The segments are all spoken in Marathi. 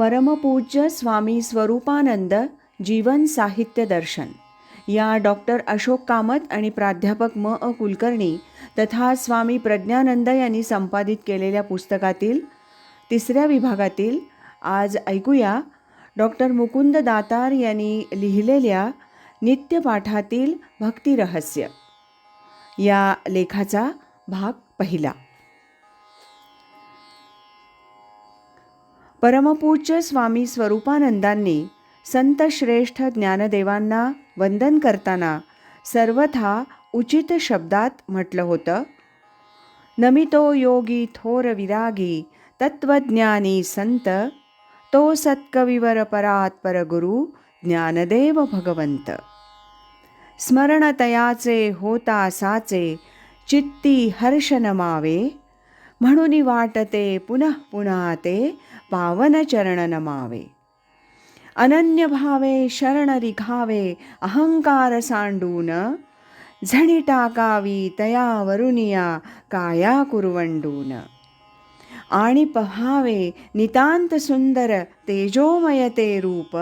परमपूज्य स्वामी स्वरूपानंद जीवन साहित्य दर्शन या डॉक्टर अशोक कामत आणि प्राध्यापक कुलकर्णी तथा स्वामी प्रज्ञानंद यांनी संपादित केलेल्या पुस्तकातील तिसऱ्या विभागातील आज ऐकूया डॉक्टर मुकुंद दातार यांनी लिहिलेल्या नित्यपाठातील भक्तिरहस्य या लेखाचा भाग पहिला. परमपूज्य स्वामी स्वरूपानंदांनी संतश्रेष्ठ ज्ञानदेवांना वंदन करताना सर्वथा उचित शब्दात म्हटलं होतं, नमितो योगी थोर विरागी तत्वज्ञानी संत, तो सत्कविवर परात परगुरु ज्ञानदेव भगवंत. स्मरणतयाचे होता साचे चित्ती हर्ष नमावे, म्हणून वाटते पुनः पुन्हा ते पावन चरण नमावे. अनन्य भावे शरण रिघावे अहंकार सांडून, झणी टाकावी तया वरुनिया काया कुरवंडून. आणि पहावे नितांत सुंदर तेजोमय ते रूप,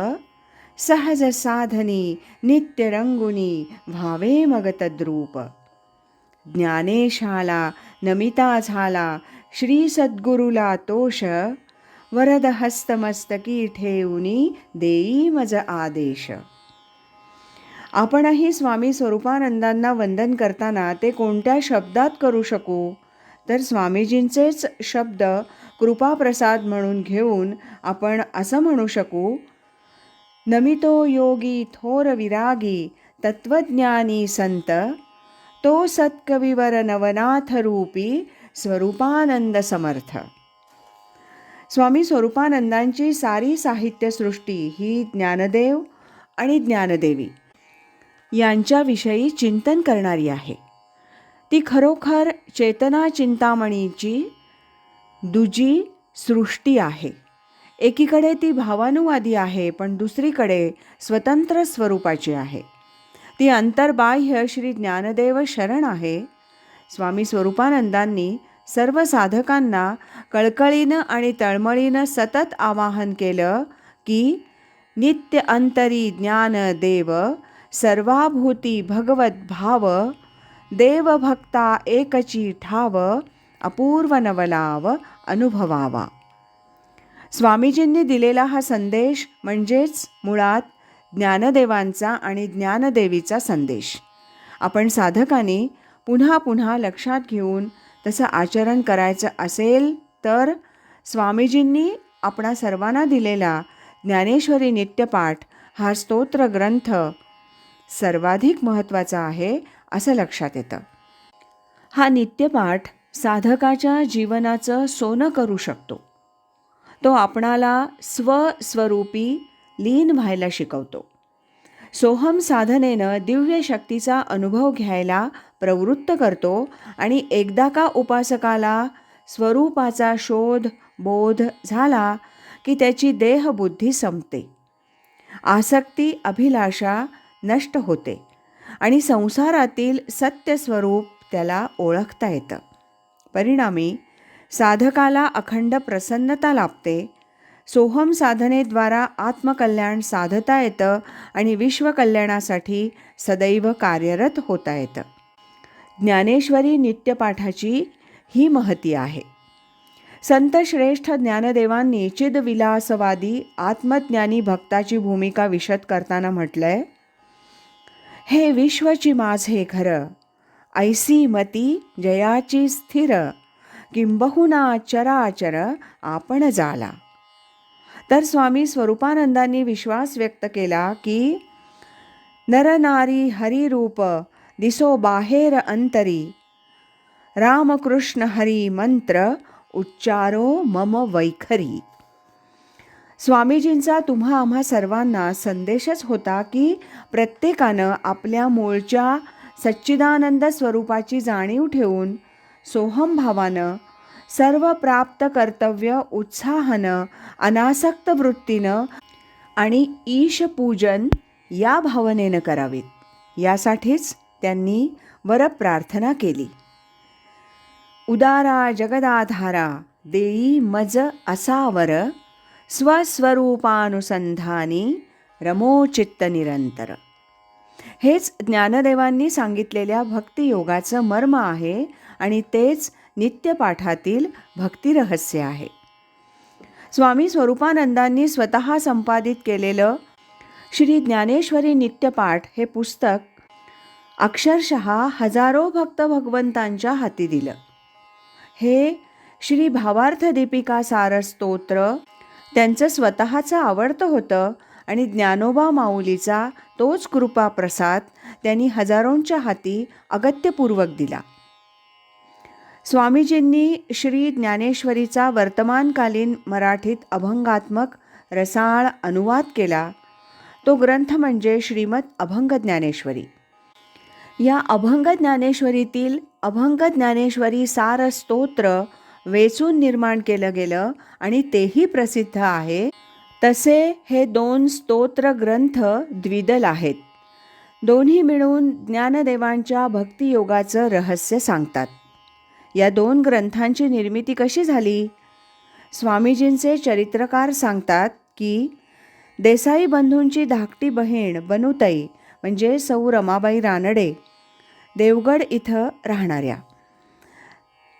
सहज साधनी नित्य रंगुनी भावे मग तद्रूप. ज्ञानेशाला नमिता झाला श्री सद्गुरुला तोष, वरद हस्तमस्तकी ठेवूनी देई मज आदेश. आपणही स्वामी स्वरूपानंदांना वंदन करताना ते कोणत्या शब्दात करू शकू, तर स्वामीजींचेच शब्द कृपाप्रसाद म्हणून घेऊन आपण असं म्हणू शकू, नमितो योगी थोर विरागी तत्वज्ञानी संत, तो सत्कविवर नवनाथ रूपी स्वरूपानंद समर्थ. स्वामी स्वरूपानंदांची सारी साहित्यसृष्टी ही ज्ञानदेव आणि ज्ञानदेवी यांच्याविषयी चिंतन करणारी आहे. ती खरोखर चेतना चिंतामणीची दुजी सृष्टी आहे. एकीकडे ती भावानुवादी आहे, पण दुसरीकडे स्वतंत्र स्वरूपाची आहे. ती अंतर्बाह्य श्री ज्ञानदेव शरण आहे. स्वामी स्वरूपानंदांनी सर्व साधकांना कळकळीनं आणि तळमळीनं सतत आवाहन केलं की, नित्य अंतरी ज्ञान देव सर्वाभूती भगवत भाव, देव भक्ता एकची ठाव अपूर्व नवलाव अनुभवावा. स्वामीजींनी दिलेला हा संदेश म्हणजेच मुळात ज्ञानदेवांचा आणि ज्ञानदेवीचा संदेश आपण साधकांनी पुन्हा पुन्हा लक्षात घेऊन तसं आचरण करायचं असेल तर स्वामीजींनी आपणा सर्वांना दिलेला ज्ञानेश्वरी नित्यपाठ हा स्तोत्र ग्रंथ सर्वाधिक महत्त्वाचा आहे असं लक्षात येतं. हा नित्यपाठ साधकाच्या जीवनाचं सोनं करू शकतो. तो आपणाला स्वस्वरूपी लीन व्हायला शिकवतो. सोहम साधनेनं दिव्य शक्तीचा अनुभव घ्यायला प्रवृत्त करतो आणि एकदा का उपासकाला स्वरूपाचा शोध बोध झाला की त्याची देहबुद्धी संपते, आसक्ती अभिलाषा नष्ट होते आणि संसारातील सत्यस्वरूप त्याला ओळखता येतं. परिणामी साधकाला अखंड प्रसन्नता लाभते. सोहम साधनेद्वारा आत्मकल्याण साधता येतं आणि विश्वकल्याणासाठी सदैव कार्यरत होता येतं. ज्ञानेश्वरी नित्यपाठाची ही महती आहे. संतश्रेष्ठ ज्ञानदेवांनी चिदविलासवादी आत्मज्ञानी भक्ताची भूमिका विशद करताना म्हटलंय, हे विश्वची माझे घर, ऐसी मती जयाची स्थिर, किंबहुना चराचर आपण जाला. तर स्वामी स्वरूपानंदांनी विश्वास व्यक्त केला की, नरनारी हरिरूप दिसो बाहेर अंतरी, रामकृष्ण हरी मंत्र उच्चारो मम वैखरी. स्वामीजींचा तुम्हा आम्हा सर्वांना संदेशच होता की प्रत्येकानं आपल्या मूळच्या सच्चिदानंद स्वरूपाची जाणीव ठेवून सोहम भावानं सर्व प्राप्त कर्तव्य उत्साहानं अनासक्त वृत्तीनं आणि ईशपूजन या भावनेनं करावीत. यासाठीच त्यांनी वरप्रार्थना केली, उदारा जगदाधारा देई मज असावर, स्वस्वरूपानुसंधानी रमोचित्त निरंतर. हेच ज्ञानदेवांनी सांगितलेल्या भक्तियोगाचं मर्म आहे आणि तेच नित्यपाठातील भक्तिरहस्य आहे. स्वामी स्वरूपानंदांनी स्वतः संपादित केलेलं श्री ज्ञानेश्वरी नित्यपाठ हे पुस्तक अक्षरशः हजारो भक्त भगवंतांच्या हाती दिलं. हे श्री भावार्थ दीपिका सार स्तोत्र त्यांचं स्वतःचं आवडतं होतं आणि ज्ञानोबा माऊलीचा तोच कृपाप्रसाद त्यांनी हजारोंच्या हाती अगत्यपूर्वक दिला. स्वामीजींनी श्री ज्ञानेश्वरीचा वर्तमानकालीन मराठीत अभंगात्मक रसाळ अनुवाद केला. तो ग्रंथ म्हणजे श्रीमद अभंग ज्ञानेश्वरी. या अभंग ज्ञानेश्वरीतील अभंग ज्ञानेश्वरी सार स्तोत्र वेचून निर्माण केलं गेलं आणि तेही प्रसिद्ध आहे. तसे हे 2 स्तोत्र ग्रंथ द्विदल आहेत. दोन्ही मिळून ज्ञानदेवांच्या भक्तियोगाचं रहस्य सांगतात. या 2 ग्रंथांची निर्मिती कशी झाली? स्वामीजींचे चरित्रकार सांगतात की देसाई बंधूंची धाकटी बहीण बनूताई म्हणजे सौ रमाबाई रानडे, देवगड इथं राहणाऱ्या,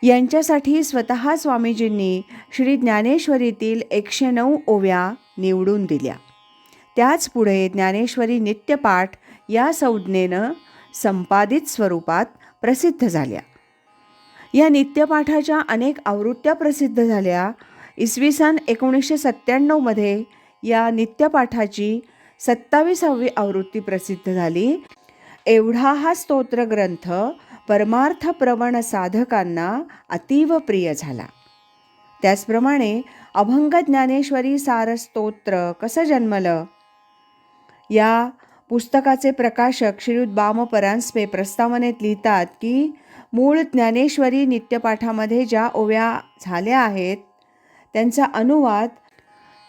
यांच्यासाठी स्वतः स्वामीजींनी श्री ज्ञानेश्वरीतील 109 ओव्या निवडून दिल्या. त्याच पुढे ज्ञानेश्वरी नित्यपाठ या संज्ञेनं संपादित स्वरूपात प्रसिद्ध झाल्या. या नित्यपाठाच्या अनेक आवृत्त्या प्रसिद्ध झाल्या. इसवी सन 1997 या नित्यपाठाची 27वी आवृत्ती प्रसिद्ध झाली. एवढा हा स्तोत्र ग्रंथ परमार्थप्रवण साधकांना अतीव प्रिय झाला. त्याचप्रमाणे अभंग ज्ञानेश्वरी सार स्तोत्र कसं जन्मलं? या पुस्तकाचे प्रकाशक श्रीयुत बाम परांजपे प्रस्तावनेत लिहितात की मूळ ज्ञानेश्वरी नित्यपाठामध्ये ज्या ओव्या झाल्या आहेत त्यांचा अनुवाद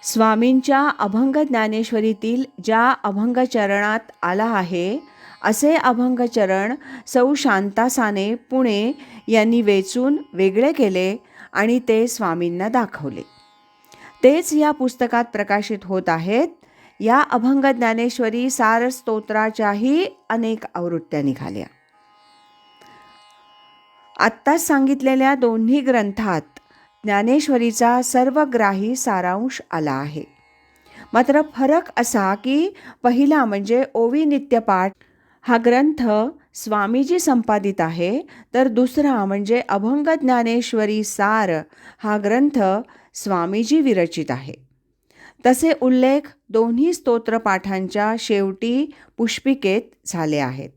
स्वामींच्या अभंग ज्ञानेश्वरीतील ज्या अभंगचरणात आला आहे असे अभंगचरण सौ शांता साने पुणे यांनी वेचून वेगळे केले आणि ते स्वामींना दाखवले. तेच या पुस्तकात प्रकाशित होत आहेत. या अभंग ज्ञानेश्वरी सार स्तोत्राच्याही अनेक आवृत्त्या निघाल्या. आत्ताच सांगितलेल्या दोन्ही ग्रंथात ज्ञानेश्वरीचा सर्वग्राही सारांश आला आहे. मात्र फरक असा की पहिला म्हणजे ओवी नित्यपाठ हा ग्रंथ स्वामीजी संपादित आहे, तर दुसरा म्हणजे अभंग ज्ञानेश्वरी सार हा ग्रंथ स्वामीजी विरचित आहे. तसे उल्लेख दोन्ही स्तोत्रपाठांच्या शेवटी पुष्पिकेत झाले आहेत.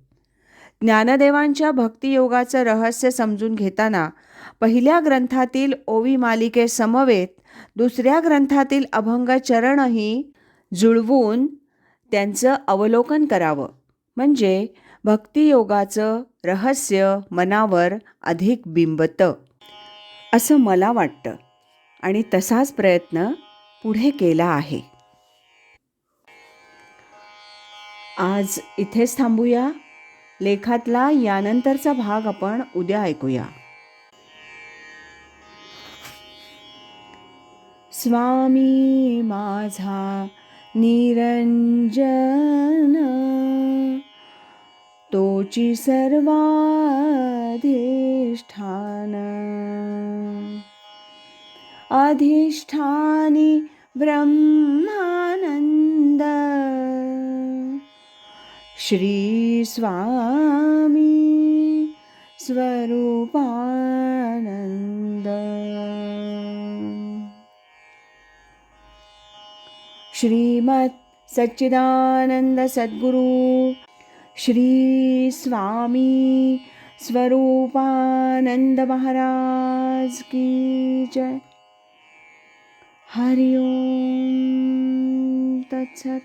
ज्ञानदेवांच्या भक्तियोगाचं रहस्य समजून घेताना पहिल्या ग्रंथातील ओवी मालिके समवेत दुसऱ्या ग्रंथातील अभंगचरणही जुळवून त्यांचं अवलोकन करावं, म्हणजे भक्तियोगाचं रहस्य मनावर अधिक बिंबतं असं मला वाटतं आणि तसाच प्रयत्न पुढे केला आहे. आज इथेच थांबूया. लेखातला यानंतरचा भाग आपण उद्या ऐकूया. स्वामी माझा निरंजन तोची सर्वाधिष्ठान अधिष्ठानी ब्रह्मानंद श्री स्वामी स्वरूपानंद श्रीमत् सच्चिदानंद सद्गुरु श्री स्वामी स्वरूपानंद महाराज की जय. हरि ओम तत्सत.